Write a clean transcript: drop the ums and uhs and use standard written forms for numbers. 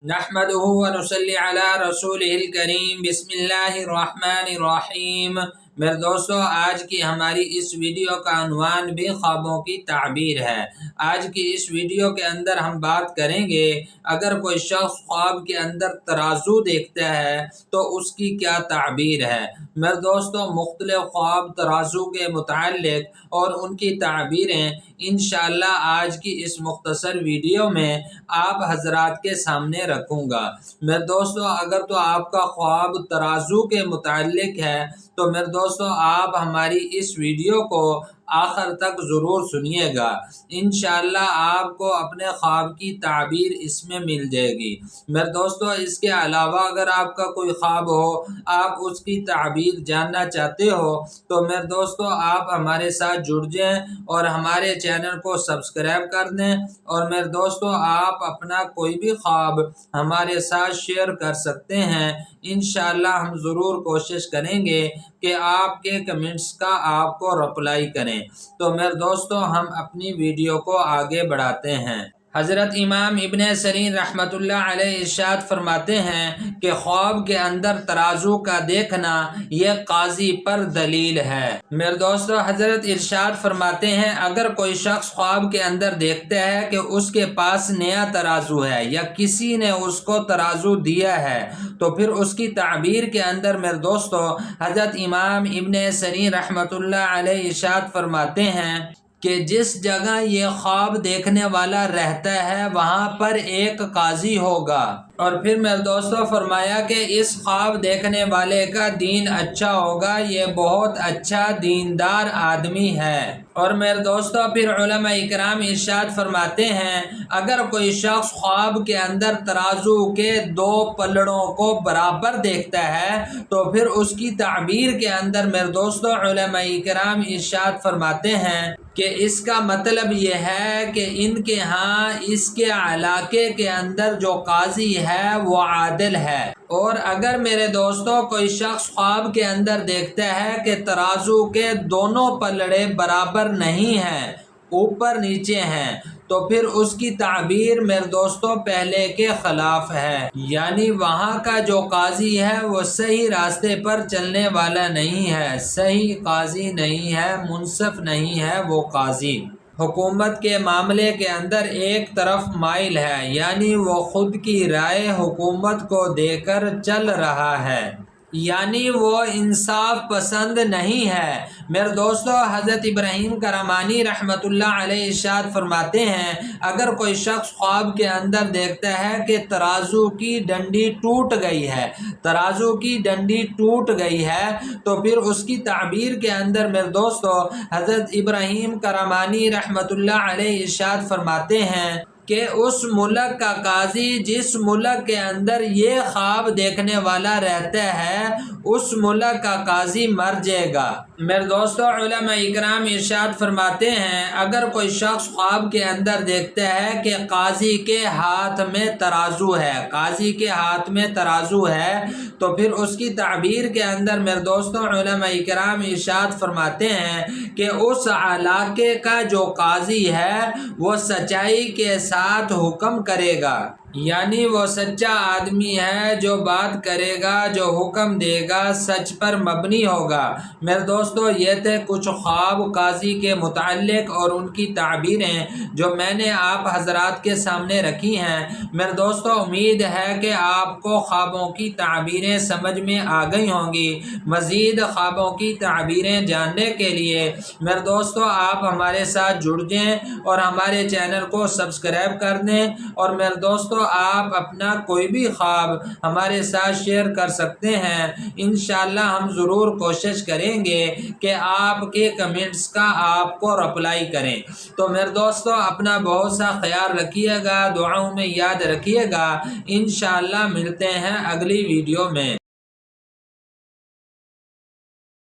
نحمدہ و نصلی علی رسولہ الکریم بسم اللہ الرحمن الرحیم۔ میرے دوستو، آج کی ہماری اس ویڈیو کا عنوان بھی خوابوں کی تعبیر ہے۔ آج کی اس ویڈیو کے اندر ہم بات کریں گے، اگر کوئی شخص خواب کے اندر ترازو دیکھتا ہے تو اس کی کیا تعبیر ہے۔ میرے دوستو، مختلف خواب ترازو کے متعلق اور ان کی تعبیریں انشاءاللہ آج کی اس مختصر ویڈیو میں آپ حضرات کے سامنے رکھوں گا۔ میرے دوستو، اگر تو آپ کا خواب ترازو کے متعلق ہے تو میرے دوستو آپ ہماری اس ویڈیو کو آخر تک ضرور سنیے گا۔ انشاءاللہ آپ کو اپنے خواب کی تعبیر اس میں مل جائے گی۔ میرے دوستو، اس کے علاوہ اگر آپ کا کوئی خواب ہو، آپ اس کی تعبیر جاننا چاہتے ہو تو میرے دوستو آپ ہمارے ساتھ جڑ جائیں اور ہمارے چینل کو سبسکرائب کر دیں، اور میرے دوستو آپ اپنا کوئی بھی خواب ہمارے ساتھ شیئر کر سکتے ہیں۔ انشاءاللہ ہم ضرور کوشش کریں گے کہ آپ کے کمنٹس کا آپ کو رپلائی کریں۔ تو میرے دوستو ہم اپنی ویڈیو کو آگے بڑھاتے ہیں۔ حضرت امام ابن سیرین رحمۃ اللہ علیہ ارشاد فرماتے ہیں کہ خواب کے اندر ترازو کا دیکھنا یہ قاضی پر دلیل ہے۔ میرے دوستو، حضرت ارشاد فرماتے ہیں اگر کوئی شخص خواب کے اندر دیکھتا ہے کہ اس کے پاس نیا ترازو ہے یا کسی نے اس کو ترازو دیا ہے تو پھر اس کی تعبیر کے اندر میرے دوستو حضرت امام ابن سیرین رحمۃ اللہ علیہ ارشاد فرماتے ہیں کہ جس جگہ یہ خواب دیکھنے والا رہتا ہے وہاں پر ایک قاضی ہوگا۔ اور پھر میرے دوستو فرمایا کہ اس خواب دیکھنے والے کا دین اچھا ہوگا، یہ بہت اچھا دیندار آدمی ہے۔ اور میرے دوستو پھر علماء اکرام ارشاد فرماتے ہیں اگر کوئی شخص خواب کے اندر ترازو کے دو پلڑوں کو برابر دیکھتا ہے تو پھر اس کی تعبیر کے اندر میرے دوستو علماء اکرام ارشاد فرماتے ہیں کہ اس کا مطلب یہ ہے کہ ان کے ہاں اس کے علاقے کے اندر جو قاضی ہے وہ عادل ہے۔ اور اگر میرے دوستوں کوئی شخص خواب کے اندر دیکھتا ہے کہ ترازو کے دونوں پلڑے برابر نہیں ہیں، اوپر نیچے ہیں، تو پھر اس کی تعبیر میرے دوستوں پہلے کے خلاف ہے، یعنی وہاں کا جو قاضی ہے وہ صحیح راستے پر چلنے والا نہیں ہے، صحیح قاضی نہیں ہے، منصف نہیں ہے وہ قاضی۔ حکومت کے معاملے کے اندر ایک طرف مائل ہے، یعنی وہ خود کی رائے حکومت کو دے کر چل رہا ہے، یعنی وہ انصاف پسند نہیں ہے۔ میرے دوستو حضرت ابراہیم کرمانی رحمۃ اللہ علیہ ارشاد فرماتے ہیں اگر کوئی شخص خواب کے اندر دیکھتا ہے کہ ترازو کی ڈنڈی ٹوٹ گئی ہے، ترازو کی ڈنڈی ٹوٹ گئی ہے، تو پھر اس کی تعبیر کے اندر میرے دوستو حضرت ابراہیم کرمانی رحمۃ اللہ علیہ ارشاد فرماتے ہیں کہ اس ملک کا قاضی جس ملک کے اندر یہ خواب دیکھنے والا رہتا ہے اس ملک کا قاضی مر جائے گا۔ میرے دوستو علماء اکرام ارشاد فرماتے ہیں اگر کوئی شخص خواب کے اندر دیکھتا ہے کہ قاضی کے ہاتھ میں ترازو ہے، قاضی کے ہاتھ میں ترازو ہے، تو پھر اس کی تعبیر کے اندر میرے دوستو علماء اکرام ارشاد فرماتے ہیں کہ اس علاقے کا جو قاضی ہے وہ سچائی کے ساتھ حکم کرے گا، یعنی وہ سچا آدمی ہے، جو بات کرے گا، جو حکم دے گا سچ پر مبنی ہوگا۔ میرے دوستو یہ تھے کچھ خواب قاضی کے متعلق اور ان کی تعبیریں جو میں نے آپ حضرات کے سامنے رکھی ہیں۔ میرے دوستو امید ہے کہ آپ کو خوابوں کی تعبیریں سمجھ میں آ گئی ہوں گی۔ مزید خوابوں کی تعبیریں جاننے کے لیے میرے دوستو آپ ہمارے ساتھ جڑ جائیں اور ہمارے چینل کو سبسکرائب کر دیں، اور میرے دوستو آپ اپنا کوئی بھی خواب ہمارے ساتھ شیئر کر سکتے ہیں۔ انشاءاللہ ہم ضرور کوشش کریں گے کہ آپ کے کمنٹس کا آپ کو رپلائی کریں۔ تو میرے دوستو اپنا بہت سا خیال رکھیے گا، دعاؤں میں یاد رکھیے گا۔ انشاءاللہ ملتے ہیں اگلی ویڈیو میں۔